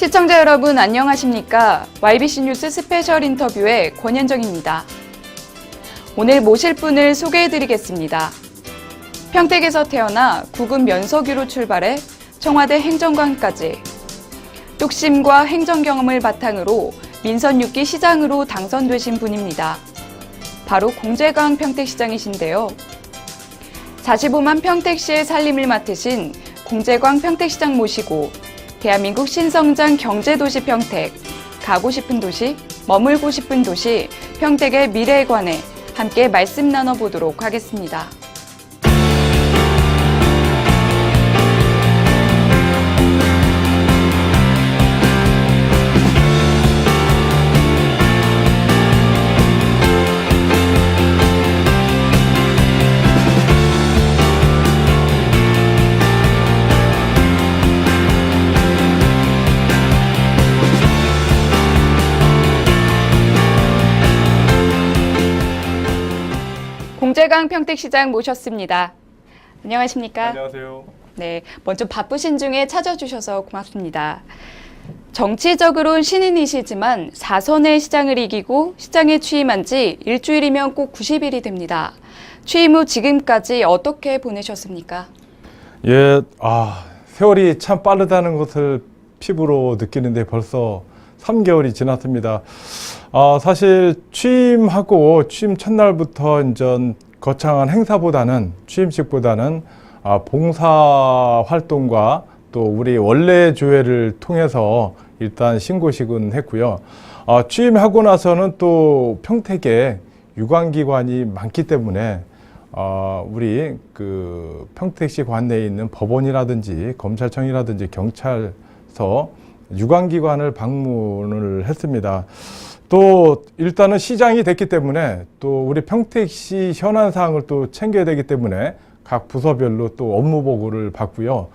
시청자 여러분 안녕하십니까? YBC 뉴스 스페셜 인터뷰의 권현정입니다. 오늘 모실 분을 소개해드리겠습니다. 평택에서 태어나 국은 면석위로 출발해 청와대 행정관까지 뚝심과 행정 경험을 바탕으로 민선 6기 시장으로 당선되신 분입니다. 바로 공재광 평택시장이신데요. 45만 평택시의 살림을 맡으신 공재광 평택시장 모시고 대한민국 신성장 경제도시 평택, 가고 싶은 도시, 머물고 싶은 도시, 평택의 미래에 관해 함께 말씀 나눠보도록 하겠습니다. 공재광 평택시장 모셨습니다. 안녕하십니까? 안녕하세요. 네, 먼저 바쁘신 중에 찾아주셔서 고맙습니다. 정치적으로는 신인이시지만 4선의 시장을 이기고 시장에 취임한 지 일주일이면 꼭 90일이 됩니다. 취임 후 지금까지 어떻게 보내셨습니까? 예, 세월이 참 빠르다는 것을 피부로 느끼는데 벌써 3개월이 지났습니다. 사실 취임하고 취임 첫날부터 이제 거창한 행사보다는 취임식보다는 봉사 활동과 또 우리 원래 조회를 통해서 일단 신고식은 했고요. 취임하고 나서는 또 평택에 유관기관이 많기 때문에 우리 그 평택시 관내에 있는 법원이라든지 검찰청이라든지 경찰서 유관기관을 방문을 했습니다. 또 일단은 시장이 됐기 때문에 또 우리 평택시 현안 사항을 또 챙겨야 되기 때문에 각 부서별로 또 업무 보고를 받고요.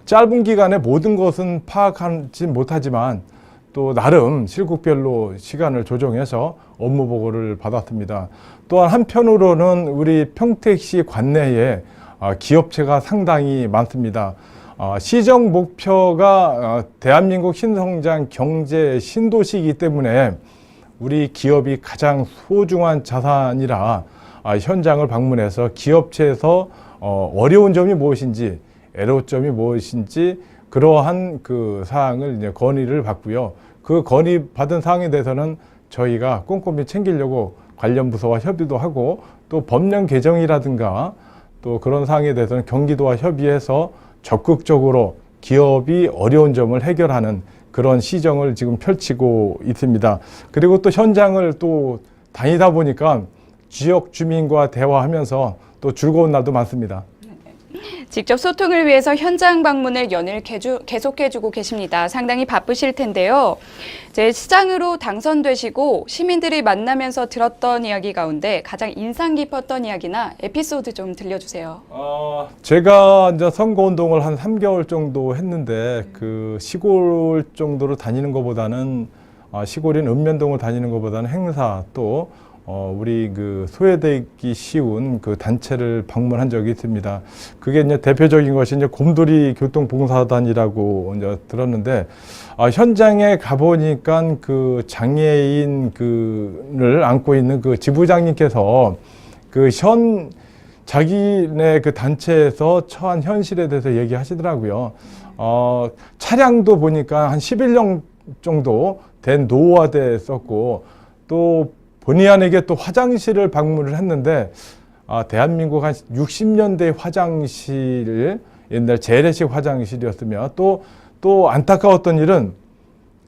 짧은 기간에 모든 것은 파악하지 못하지만 또 나름 실국별로 시간을 조정해서 업무 보고를 받았습니다. 또한 한편으로는 우리 평택시 관내에 기업체가 상당히 많습니다. 시정 목표가 대한민국 신성장 경제 신도시이기 때문에 우리 기업이 가장 소중한 자산이라 현장을 방문해서 기업체에서 어려운 점이 무엇인지, 애로점이 무엇인지 그러한 그 사항을 이제 건의를 받고요. 그 건의 받은 사항에 대해서는 저희가 꼼꼼히 챙기려고 관련 부서와 협의도 하고 또 법령 개정이라든가 또 그런 사항에 대해서는 경기도와 협의해서 적극적으로 기업이 어려운 점을 해결하는 그런 시정을 지금 펼치고 있습니다. 그리고 또 현장을 또 다니다 보니까 지역 주민과 대화하면서 또 즐거운 날도 많습니다. 직접 소통을 위해서 현장 방문을 연일 계속해주고 계십니다. 상당히 바쁘실 텐데요. 이제 시장으로 당선되시고 시민들이 만나면서 들었던 이야기 가운데 가장 인상 깊었던 이야기나 에피소드 좀 들려주세요. 제가 이제 선거운동을 한 3개월 정도 했는데 그 시골 정도로 다니는 것보다는 시골인 읍면동을 다니는 것보다는 행사 또 우리 그 소외되기 쉬운 그 단체를 방문한 적이 있습니다. 그게 이제 대표적인 것이 이제 곰돌이 교통봉사단이라고 이제 들었는데, 현장에 가보니까 그 장애인 그를 안고 있는 그 지부장님께서 자기네 그 단체에서 처한 현실에 대해서 얘기하시더라고요. 차량도 보니까 한 11년 정도 된 노후화돼 있었고, 또 본의 아니게 또 화장실을 방문을 했는데 대한민국 한 60년대 화장실, 옛날 재래식 화장실이었으며 또 안타까웠던 일은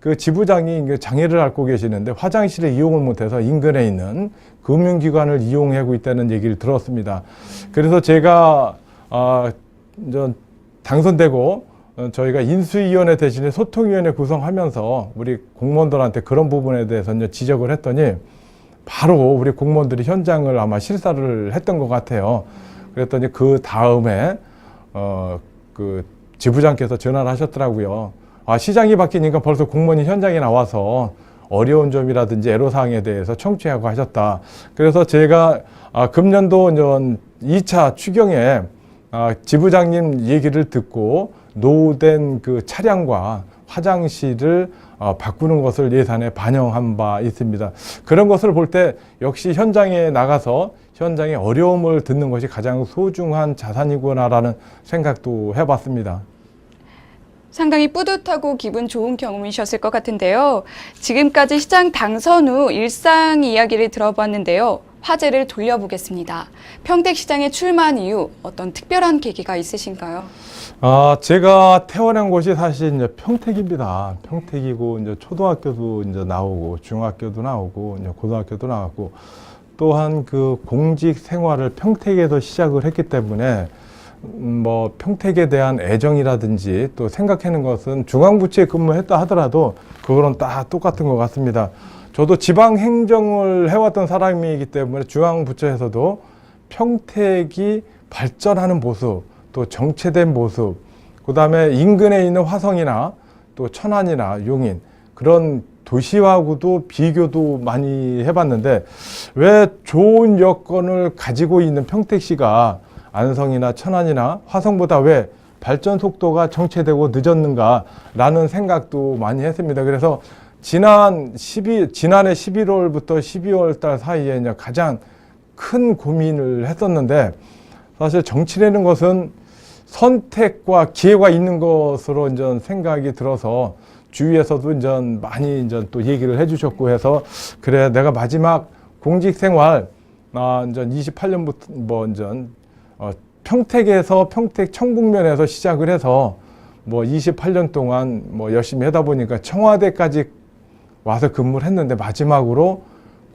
그 지부장이 장애를 앓고 계시는데 화장실을 이용을 못해서 인근에 있는 금융기관을 이용하고 있다는 얘기를 들었습니다. 그래서 제가 당선되고 저희가 인수위원회 대신에 소통위원회 구성하면서 우리 공무원들한테 그런 부분에 대해서 이제 지적을 했더니 바로 우리 공무원들이 현장을 아마 실사를 했던 것 같아요. 그랬더니 그 다음에 그 지부장께서 전화를 하셨더라고요. 시장이 바뀌니까 벌써 공무원이 현장에 나와서 어려운 점이라든지 애로사항에 대해서 청취하고 하셨다. 그래서 제가 금년도 2차 추경에 지부장님 얘기를 듣고 노후된 그 차량과 화장실을 바꾸는 것을 예산에 반영한 바 있습니다. 그런 것을 볼 때 역시 현장에 나가서 현장의 어려움을 듣는 것이 가장 소중한 자산이구나라는 생각도 해봤습니다. 상당히 뿌듯하고 기분 좋은 경험이셨을 것 같은데요. 지금까지 시장 당선 후 일상 이야기를 들어봤는데요. 화제를 돌려보겠습니다. 평택시장에 출마한 이유 어떤 특별한 계기가 있으신가요? 제가 태어난 곳이 사실 이제 평택입니다. 평택이고 이제 초등학교도 이제 나오고 중학교도 나오고 이제 고등학교도 나왔고 또한 그 공직 생활을 평택에서 시작을 했기 때문에 뭐 평택에 대한 애정이라든지 또 생각하는 것은 중앙부처에 근무했다 하더라도 그거는 다 똑같은 것 같습니다. 저도 지방 행정을 해왔던 사람이기 때문에 중앙부처에서도 평택이 발전하는 모습, 또 정체된 모습, 그 다음에 인근에 있는 화성이나 또 천안이나 용인 그런 도시하고도 비교도 많이 해봤는데 왜 좋은 여건을 가지고 있는 평택시가 안성이나 천안이나 화성보다 왜 발전 속도가 정체되고 늦었는가라는 생각도 많이 했습니다. 그래서 지난해 11월부터 12월 달 사이에 이제 가장 큰 고민을 했었는데 사실 정치라는 것은 선택과 기회가 있는 것으로 이제 생각이 들어서 주위에서도 이제 많이 이제 또 얘기를 해주셨고 해서 그래 내가 마지막 공직 생활 이제 28년부터 뭐 이제 평택에서 평택 청북면에서 시작을 해서 뭐 28년 동안 뭐 열심히 하다 보니까 청와대까지 와서 근무를 했는데 마지막으로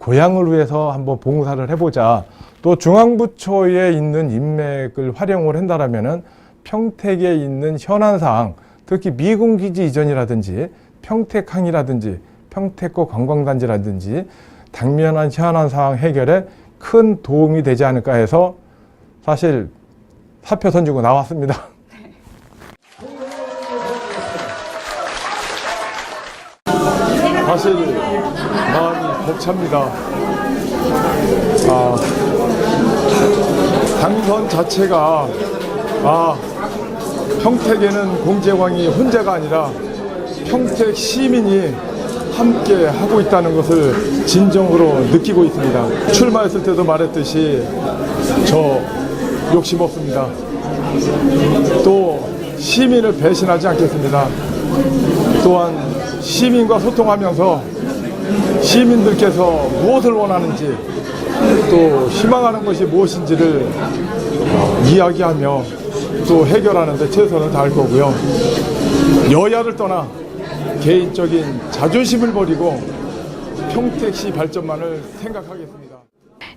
고향을 위해서 한번 봉사를 해보자. 또 중앙부처에 있는 인맥을 활용을 한다라면은 평택에 있는 현안사항, 특히 미군기지 이전이라든지 평택항이라든지 평택고 관광단지라든지 당면한 현안사항 해결에 큰 도움이 되지 않을까 해서 사실 사표 던지고 나왔습니다. 사실 마음이 벅찹니다. 당선 자체가 평택에는 공재광이 혼자가 아니라 평택 시민이 함께 하고 있다는 것을 진정으로 느끼고 있습니다. 출마했을 때도 말했듯이 저 욕심 없습니다. 또 시민을 배신하지 않겠습니다. 또한 시민과 소통하면서 시민들께서 무엇을 원하는지 또 희망하는 것이 무엇인지를 이야기하며 또 해결하는 데 최선을 다할 거고요. 여야를 떠나 개인적인 자존심을 버리고 평택시 발전만을 생각하겠습니다.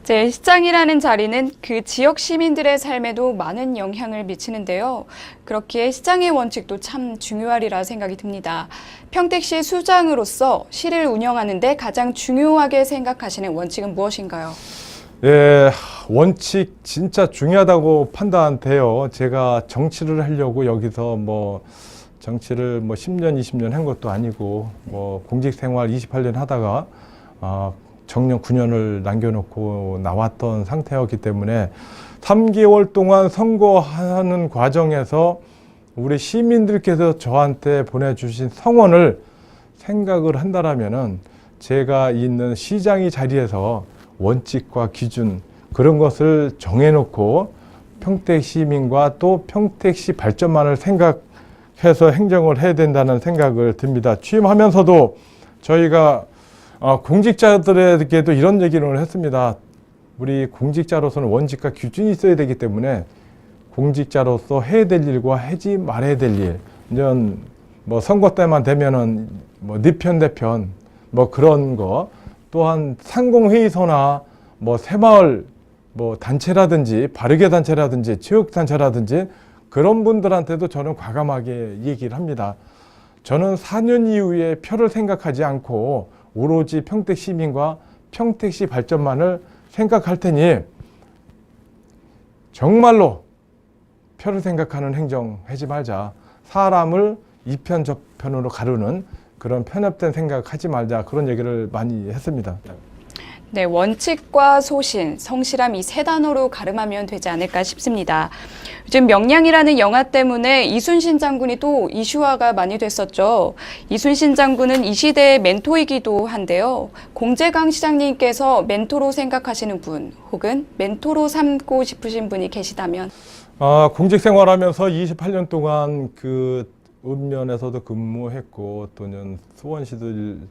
제 시장이라는 자리는 그 지역 시민들의 삶에도 많은 영향을 미치는데요. 그렇기에 시장의 원칙도 참 중요하리라 생각이 듭니다. 평택시 수장으로서 시를 운영하는 데 가장 중요하게 생각하시는 원칙은 무엇인가요? 예, 원칙 진짜 중요하다고 판단돼요. 제가 정치를 하려고 여기서 정치를 10년, 20년 한 것도 아니고 공직 생활 28년 하다가 정년 9년을 남겨놓고 나왔던 상태였기 때문에 3개월 동안 선거하는 과정에서 우리 시민들께서 저한테 보내주신 성원을 생각을 한다라면은 제가 있는 시장의 자리에서 원칙과 기준 그런 것을 정해놓고 평택 시민과 또 평택시 발전만을 생각해서 행정을 해야 된다는 생각을 듭니다. 취임하면서도 저희가 공직자들에게도 이런 얘기를 했습니다. 우리 공직자로서는 원칙과 기준이 있어야 되기 때문에 공직자로서 해야 될 일과 하지 말아야 될 일, 이런 선거 때만 되면은 네 편 내 편 그런 거, 또한 상공회의소나 새마을 단체라든지 바르게 단체라든지 체육 단체라든지 그런 분들한테도 저는 과감하게 얘기를 합니다. 저는 4년 이후에 표를 생각하지 않고 오로지 평택 시민과 평택시 발전만을 생각할 테니 정말로 표를 생각하는 행정 하지 말자. 사람을 이편 저편으로 가르는 그런 편협된 생각하지 말자. 그런 얘기를 많이 했습니다. 네, 원칙과 소신, 성실함 이 세 단어로 가름하면 되지 않을까 싶습니다. 요즘 명량이라는 영화 때문에 이순신 장군이 또 이슈화가 많이 됐었죠. 이순신 장군은 이 시대의 멘토이기도 한데요. 공재강 시장님께서 멘토로 생각하시는 분 혹은 멘토로 삼고 싶으신 분이 계시다면? 공직 생활하면서 28년 동안 그 읍면에서도 근무했고 또는 수원시도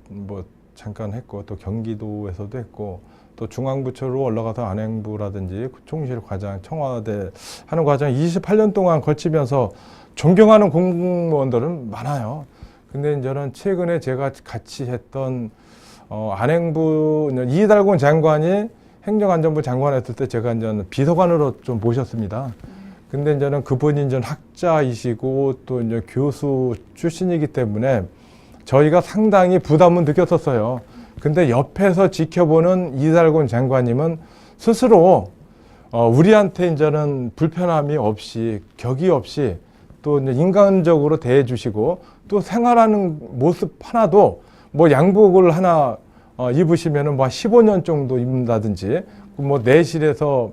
뭐 잠깐 했고 또 경기도에서도 했고 또 중앙부처로 올라가서 안행부라든지 총실 과장, 청와대 하는 과정 28년 동안 거치면서 존경하는 공무원들은 많아요. 근데 저는 최근에 제가 같이 했던 안행부 이달곤 장관이 행정안전부 장관했을 때 제가 이제 비서관으로 좀 모셨습니다. 근데 저는 그분이 이제 학자이시고 또 이제 교수 출신이기 때문에 저희가 상당히 부담은 느꼈었어요. 근데 옆에서 지켜보는 이달곤 장관님은 스스로 우리한테 이제는 불편함이 없이 격이 없이 또 이제 인간적으로 대해주시고 또 생활하는 모습 하나도 뭐 양복을 하나 입으시면은 뭐 15년 정도 입는다든지 뭐 내실에서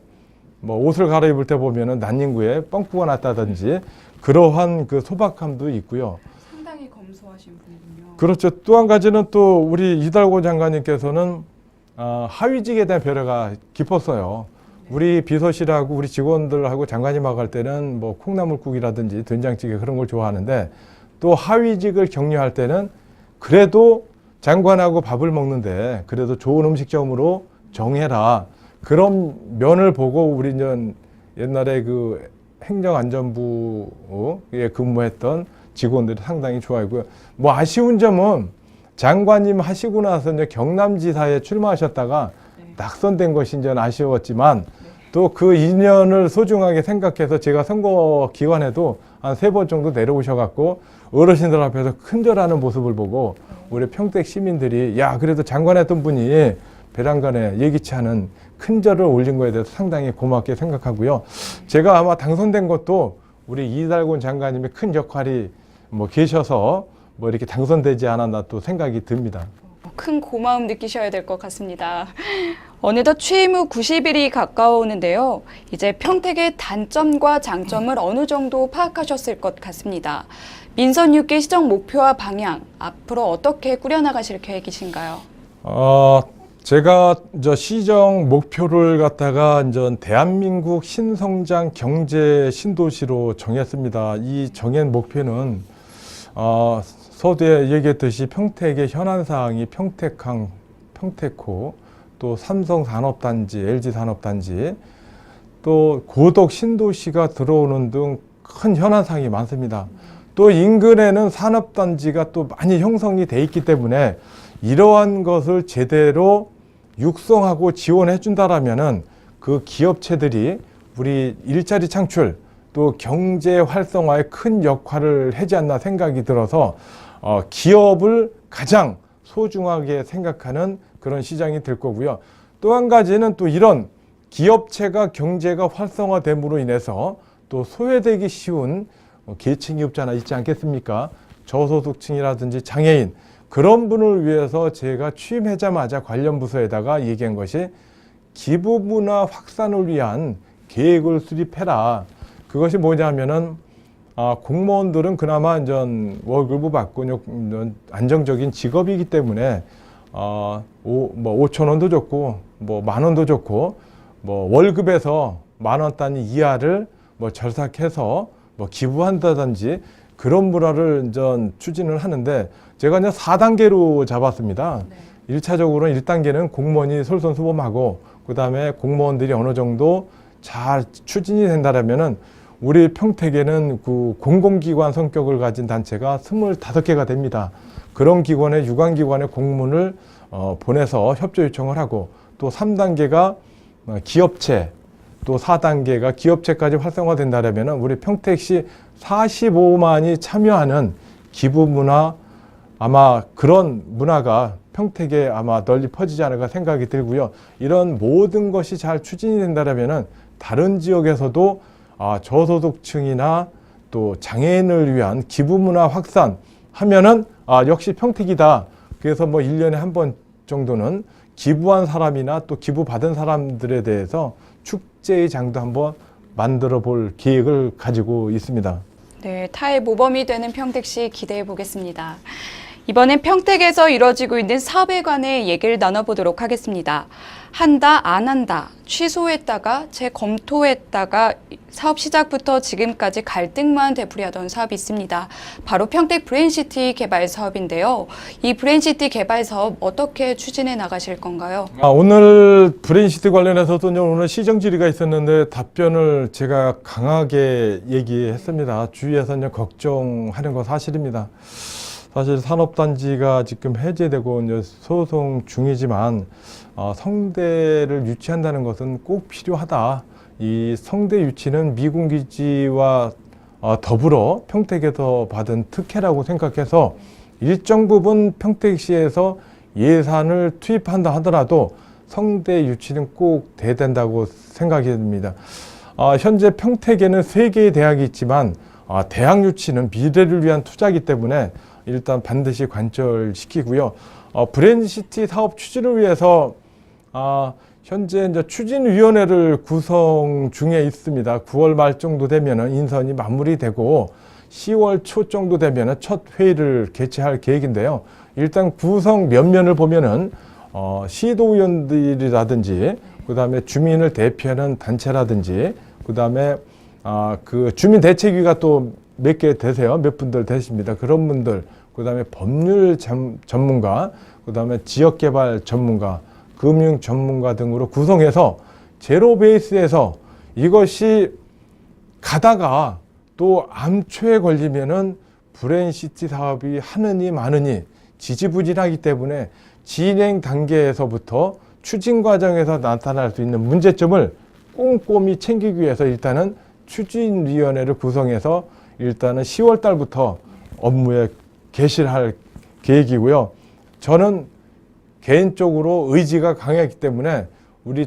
뭐 옷을 갈아입을 때 보면은 난닝구에 뻥꾸가 났다든지 그러한 그 소박함도 있고요. 상당히 검소하신 분이군요. 그렇죠. 또 한 가지는 또 우리 이달곤 장관님께서는 하위직에 대한 배려가 깊었어요. 우리 비서실하고 우리 직원들하고 장관님하고 할 때는 뭐 콩나물국이라든지 된장찌개 그런 걸 좋아하는데 또 하위직을 격려할 때는 그래도 장관하고 밥을 먹는데 그래도 좋은 음식점으로 정해라. 그런 면을 보고 우리 옛날에 그 행정안전부에 근무했던 직원들이 상당히 좋아하고요. 뭐 아쉬운 점은 장관님 하시고 나서 이제 경남지사에 출마하셨다가 낙선된 것이 이제 아쉬웠지만 또 그 인연을 소중하게 생각해서 제가 선거 기간에도 한 3번 정도 내려오셔갖고 어르신들 앞에서 큰절하는 모습을 보고 우리 평택 시민들이 야 그래도 장관했던 분이 배란간에 예기치 않은 큰절을 올린 거에 대해서 상당히 고맙게 생각하고요. 제가 아마 당선된 것도 우리 이달곤 장관님의 큰 역할이 뭐 계셔서 뭐 이렇게 당선되지 않았나 또 생각이 듭니다. 큰 고마움 느끼셔야 될 것 같습니다. 어느덧 취임 후 90일이 가까워오는데요. 이제 평택의 단점과 장점을 어느 정도 파악하셨을 것 같습니다. 민선 6기 시정 목표와 방향, 앞으로 어떻게 꾸려나가실 계획이신가요? 제가 시정 목표를 갖다가 대한민국 신성장 경제 신도시로 정했습니다. 이 정한 목표는 서두에 얘기했듯이 평택의 현안사항이 평택항, 평택호, 또 삼성산업단지, LG산업단지, 또 고덕 신도시가 들어오는 등 큰 현안사항이 많습니다. 또 인근에는 산업단지가 또 많이 형성이 돼 있기 때문에 이러한 것을 제대로 육성하고 지원해 준다라면은 그 기업체들이 우리 일자리 창출 또 경제 활성화에 큰 역할을 하지 않나 생각이 들어서 기업을 가장 소중하게 생각하는 그런 시장이 될 거고요. 또 한 가지는 또 이런 기업체가 경제가 활성화됨으로 인해서 또 소외되기 쉬운 계층이 없지 않아 있지 않겠습니까? 저소득층이라든지 장애인 그런 분을 위해서 제가 취임하자마자 관련 부서에다가 얘기한 것이 기부 문화 확산을 위한 계획을 수립해라. 그것이 뭐냐면은 공무원들은 그나마 월급을 받고 안정적인 직업이기 때문에 5천 원도 좋고 뭐 만 원도 좋고 뭐 월급에서 만 원 단위 이하를 뭐 절삭해서 뭐 기부한다든지 그런 문화를 추진을 하는데 제가 이제 4단계로 잡았습니다. 네. 1차적으로는 1단계는 공무원이 솔선수범하고 그다음에 공무원들이 어느 정도 잘 추진이 된다면은 우리 평택에는 그 공공기관 성격을 가진 단체가 25개가 됩니다. 그런 기관에 유관기관에 공문을 보내서 협조 요청을 하고 또 3단계가 기업체 또 4단계가 기업체까지 활성화된다면 우리 평택시 45만이 참여하는 기부 문화 아마 그런 문화가 평택에 아마 널리 퍼지지 않을까 생각이 들고요. 이런 모든 것이 잘 추진이 된다면 다른 지역에서도 저소득층이나 또 장애인을 위한 기부 문화 확산 하면은 역시 평택이다. 그래서 뭐 1년에 한 번 정도는 기부한 사람이나 또 기부받은 사람들에 대해서 축제의 장도 한번 만들어 볼 계획을 가지고 있습니다. 네, 타의 모범이 되는 평택시 기대해 보겠습니다. 이번엔 평택에서 이뤄지고 있는 사업에 관해 얘기를 나눠보도록 하겠습니다. 한다, 안 한다, 취소했다가 재검토했다가 사업 시작부터 지금까지 갈등만 되풀이하던 사업이 있습니다. 바로 평택 브레인시티 개발 사업인데요. 이 브레인시티 개발 사업 어떻게 추진해 나가실 건가요? 오늘 브레인시티 관련해서도 오늘 시정 질의가 있었는데 답변을 제가 강하게 얘기했습니다. 주위에서 걱정하는 건 사실입니다. 사실 산업단지가 지금 해제되고 소송 중이지만 성대를 유치한다는 것은 꼭 필요하다. 이 성대 유치는 미군기지와 더불어 평택에서 받은 특혜라고 생각해서 일정 부분 평택시에서 예산을 투입한다 하더라도 성대 유치는 꼭 돼야 된다고 생각이 듭니다. 현재 평택에는 3개의 대학이 있지만 대학 유치는 미래를 위한 투자이기 때문에 일단 반드시 관철시키고요. 브레인시티 사업 추진을 위해서 현재 이제 추진위원회를 구성 중에 있습니다. 9월 말 정도 되면은 인선이 마무리되고 10월 초 정도 되면은 첫 회의를 개최할 계획인데요. 일단 구성 면면을 보면은 시도위원들이라든지 그다음에 주민을 대표하는 단체라든지 그다음에 그 주민대책위가 또 몇 개 되세요. 몇 분들 되십니다. 그런 분들, 그다음에 법률 전문가, 그다음에 지역개발 전문가, 금융 전문가 등으로 구성해서 제로 베이스에서 이것이 가다가 또 암초에 걸리면은 브레인시티 사업이 하느니 마느니 지지부진하기 때문에 진행 단계에서부터 추진 과정에서 나타날 수 있는 문제점을 꼼꼼히 챙기기 위해서 일단은 추진위원회를 구성해서 일단은 10월 달부터 업무에 개시를 할 계획이고요. 저는 개인적으로 의지가 강했기 때문에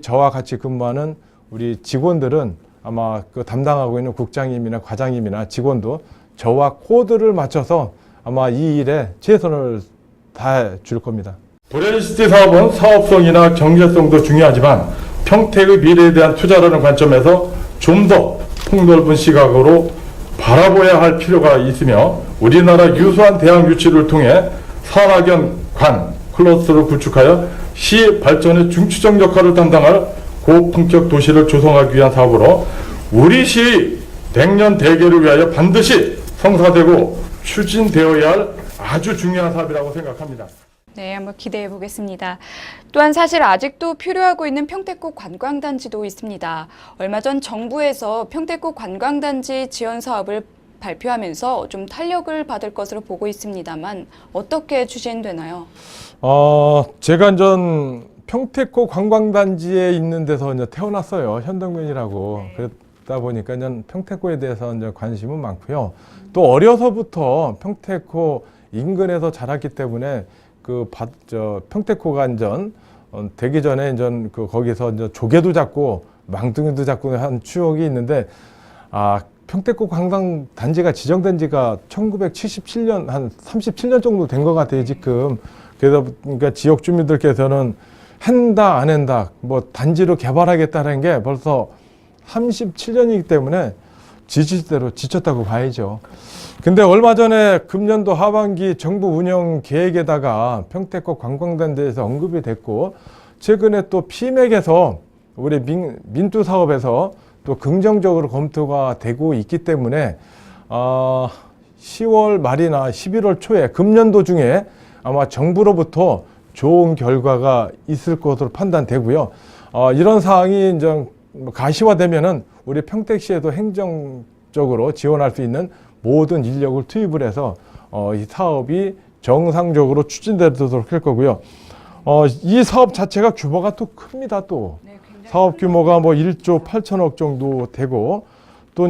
저와 같이 근무하는 우리 직원들은 아마 그 담당하고 있는 국장님이나 과장님이나 직원도 저와 코드를 맞춰서 아마 이 일에 최선을 다해 줄 겁니다. 브레인시티 사업은 사업성이나 경제성도 중요하지만 평택의 미래에 대한 투자라는 관점에서 좀 더 폭넓은 시각으로 바라봐야 할 필요가 있으며 우리나라 유수한 대학 유치를 통해 산학연 관 클러스터를 구축하여 시 발전의 중추적 역할을 담당할 고품격 도시를 조성하기 위한 사업으로 우리 시 백년 대계를 위하여 반드시 성사되고 추진되어야 할 아주 중요한 사업이라고 생각합니다. 네, 한번 기대해 보겠습니다. 또한 사실 아직도 필요하고 있는 평택구 관광단지도 있습니다. 얼마 전 정부에서 평택구 관광단지 지원 사업을 발표하면서 좀 탄력을 받을 것으로 보고 있습니다만 어떻게 추진되나요? 제가 평택구 관광단지에 있는 데서 태어났어요. 현덕면이라고. 네. 그러다 보니까 평택구에 대해서 관심은 많고요. 또 어려서부터 평택구 인근에서 자랐기 때문에 평택구가 되기 전에 거기서 조개도 잡고 망둥이도 잡고 한 추억이 있는데 평택구 관광단지가 지정된 지가 1977년 한 37년 정도 된 것 같아요 지금. 그래서 그러니까 지역 주민들께서는 한다 안 한다 단지로 개발하겠다는 게 벌써 37년이기 때문에 지치대로 지쳤다고 봐야죠. 근데 얼마 전에 금년도 하반기 정부 운영 계획에다가 평택구 관광단지에서 언급이 됐고 최근에 또 피맥에서 우리 민투 사업에서 또 긍정적으로 검토가 되고 있기 때문에 10월 말이나 11월 초에 금년도 중에 아마 정부로부터 좋은 결과가 있을 것으로 판단되고요. 이런 사항이 가시화되면은 우리 평택시에도 행정적으로 지원할 수 있는 모든 인력을 투입을 해서 이 사업이 정상적으로 추진되도록 할 거고요. 이 사업 자체가 규모가 또 큽니다. 또 네, 사업 규모가 1조 8천억 정도 되고 또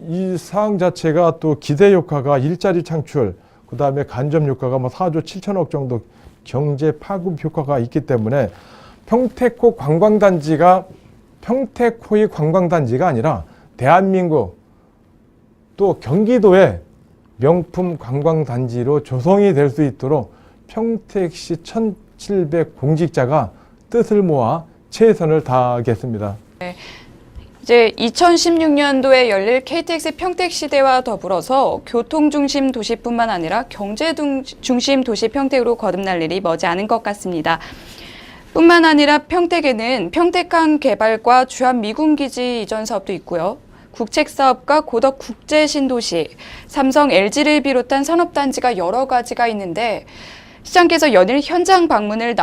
이 사항 자체가 또 기대 효과가 일자리 창출, 그 다음에 간접 효과가 4조 7천억 정도 경제 파급 효과가 있기 때문에 평택호 관광단지가 평택호의 관광단지가 아니라 대한민국 또 경기도의 명품 관광단지로 조성이 될 수 있도록 평택시 1700 공직자가 뜻을 모아 최선을 다하겠습니다. 이제 2016년도에 열릴 KTX 평택시대와 더불어서 교통중심 도시뿐만 아니라 경제중심 도시 평택으로 거듭날 일이 머지 않은 것 같습니다. 뿐만 아니라 평택에는 평택항 개발과 주한미군기지 이전 사업도 있고요. 국책사업과 고덕 국제신도시, 삼성, LG를 비롯한 산업단지가 여러 가지가 있는데 시장께서 연일 현장 방문을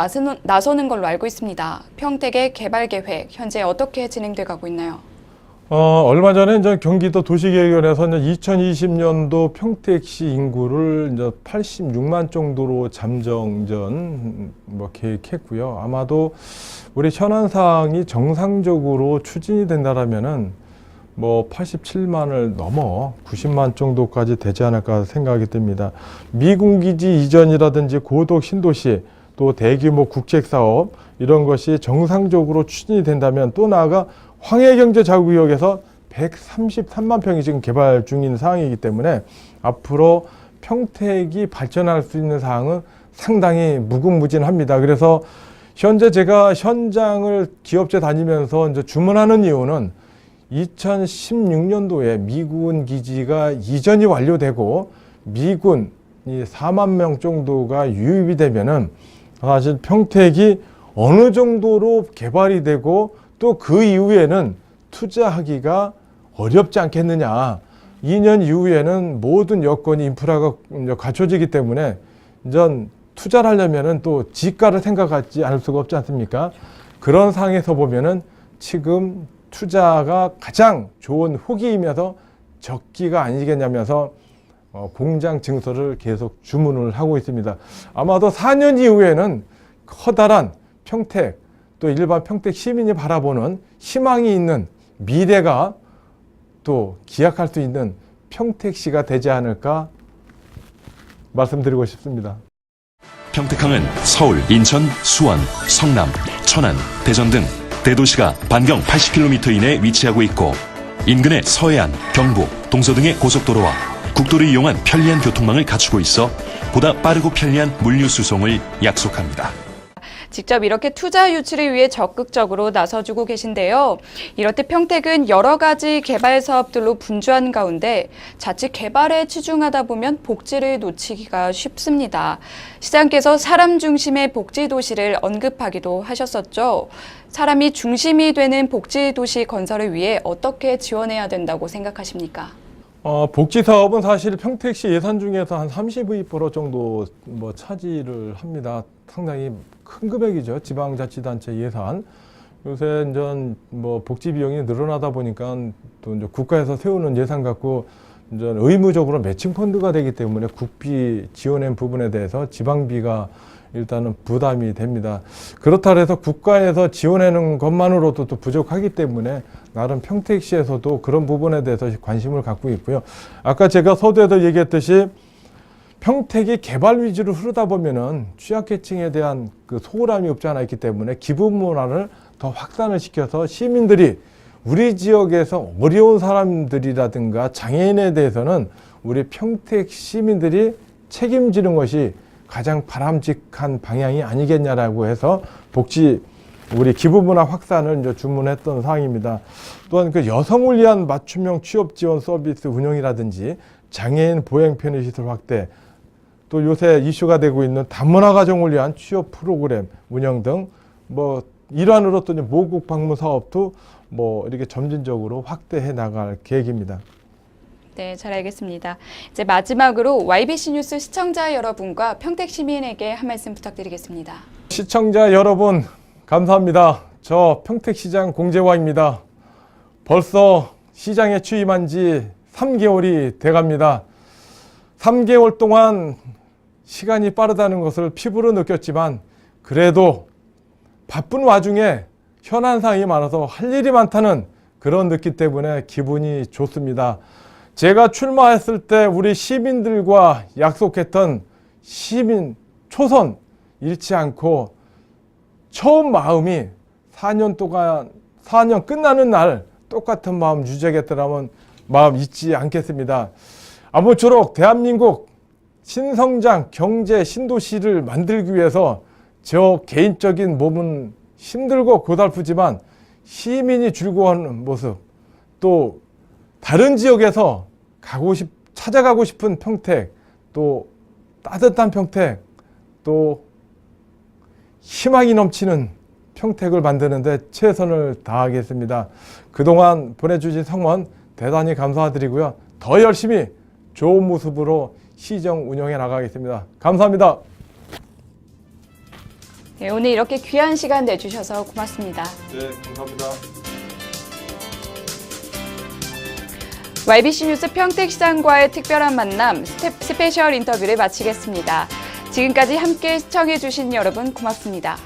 나서는 걸로 알고 있습니다. 평택의 개발 계획, 현재 어떻게 진행돼 가고 있나요? 얼마 전에 이제 경기도 도시계획원에서 2020년도 평택시 인구를 이제 86만 정도로 잠정 계획했고요. 아마도 우리 현안사항이 정상적으로 추진이 된다라면은 87만을 넘어 90만 정도까지 되지 않을까 생각이 듭니다. 미군기지 이전이라든지 고덕 신도시, 또 대규모 국책사업 이런 것이 정상적으로 추진이 된다면 또 나아가 황해경제자구역에서 133만 평이 지금 개발 중인 상황이기 때문에 앞으로 평택이 발전할 수 있는 사항은 상당히 무궁무진합니다. 그래서 현재 제가 현장을 기업체 다니면서 이제 주문하는 이유는 2016년도에 미군 기지가 이전이 완료되고 미군이 4만 명 정도가 유입이 되면은 사실 평택이 어느 정도로 개발이 되고 또 그 이후에는 투자하기가 어렵지 않겠느냐. 2년 이후에는 모든 여건이 인프라가 갖춰지기 때문에 이전 투자를 하려면은 또 지가를 생각하지 않을 수가 없지 않습니까? 그런 상황에서 보면은 지금 투자가 가장 좋은 후기이면서 적기가 아니겠냐면서 공장 증설을 계속 주문을 하고 있습니다. 아마도 4년 이후에는 커다란 평택 또 일반 평택 시민이 바라보는 희망이 있는 미래가 또 기약할 수 있는 평택시가 되지 않을까 말씀드리고 싶습니다. 평택항은 서울, 인천, 수원, 성남, 천안, 대전 등 대도시가 반경 80km 이내에 위치하고 있고 인근의 서해안, 경부, 동서 등의 고속도로와 국도를 이용한 편리한 교통망을 갖추고 있어 보다 빠르고 편리한 물류 수송을 약속합니다. 직접 이렇게 투자 유치를 위해 적극적으로 나서주고 계신데요. 이렇듯 평택은 여러 가지 개발 사업들로 분주한 가운데 자칫 개발에 치중하다 보면 복지를 놓치기가 쉽습니다. 시장께서 사람 중심의 복지 도시를 언급하기도 하셨었죠. 사람이 중심이 되는 복지 도시 건설을 위해 어떻게 지원해야 된다고 생각하십니까? 복지 사업은 사실 평택시 예산 중에서 한 32% 정도 차지를 합니다. 상당히 큰 금액이죠. 지방자치단체 예산. 요새 이제 복지 비용이 늘어나다 보니까 또 이제 국가에서 세우는 예산 갖고 이제 의무적으로 매칭 펀드가 되기 때문에 국비 지원한 부분에 대해서 지방비가 일단은 부담이 됩니다. 그렇다 해서 국가에서 지원하는 것만으로도 또 부족하기 때문에 나름 평택시에서도 그런 부분에 대해서 관심을 갖고 있고요. 아까 제가 서두에도 얘기했듯이 평택이 개발 위주로 흐르다 보면은 취약계층에 대한 그 소홀함이 없지 않아 있기 때문에 기부 문화를 더 확산을 시켜서 시민들이 우리 지역에서 어려운 사람들이라든가 장애인에 대해서는 우리 평택 시민들이 책임지는 것이 가장 바람직한 방향이 아니겠냐라고 해서 우리 기부 문화 확산을 이제 주문했던 사항입니다. 또한 그 여성을 위한 맞춤형 취업 지원 서비스 운영이라든지 장애인 보행 편의시설 확대, 또 요새 이슈가 되고 있는 다문화 가정을 위한 취업 프로그램 운영 등 일환으로 또 모국 방문 사업도 이렇게 점진적으로 확대해 나갈 계획입니다. 네, 잘 알겠습니다. 이제 마지막으로 YBC 뉴스 시청자 여러분과 평택 시민에게 한 말씀 부탁드리겠습니다. 시청자 여러분 감사합니다. 저 평택시장 공재화입니다. 벌써 시장에 취임한 지 3개월이 돼갑니다. 3개월 동안 시간이 빠르다는 것을 피부로 느꼈지만 그래도 바쁜 와중에 현안사항이 많아서 할 일이 많다는 그런 느낌 때문에 기분이 좋습니다. 제가 출마했을 때 우리 시민들과 약속했던 시민 초선 잃지 않고 처음 마음이 4년 끝나는 날 똑같은 마음 유지하겠다라는 마음 잊지 않겠습니다. 아무쪼록 대한민국 신성장 경제 신도시를 만들기 위해서 저 개인적인 몸은 힘들고 고달프지만 시민이 즐거워하는 모습, 또 다른 지역에서 찾아가고 싶은 평택, 또 따뜻한 평택, 또 희망이 넘치는 평택을 만드는 데 최선을 다하겠습니다. 그동안 보내주신 성원 대단히 감사드리고요. 더 열심히 좋은 모습으로 시정 운영해 나가겠습니다. 감사합니다. 네, 오늘 이렇게 귀한 시간 내주셔서 고맙습니다. 네, 감사합니다. YBC 뉴스 평택시장과의 특별한 만남 스페셜 인터뷰를 마치겠습니다. 지금까지 함께 시청해주신 여러분 고맙습니다.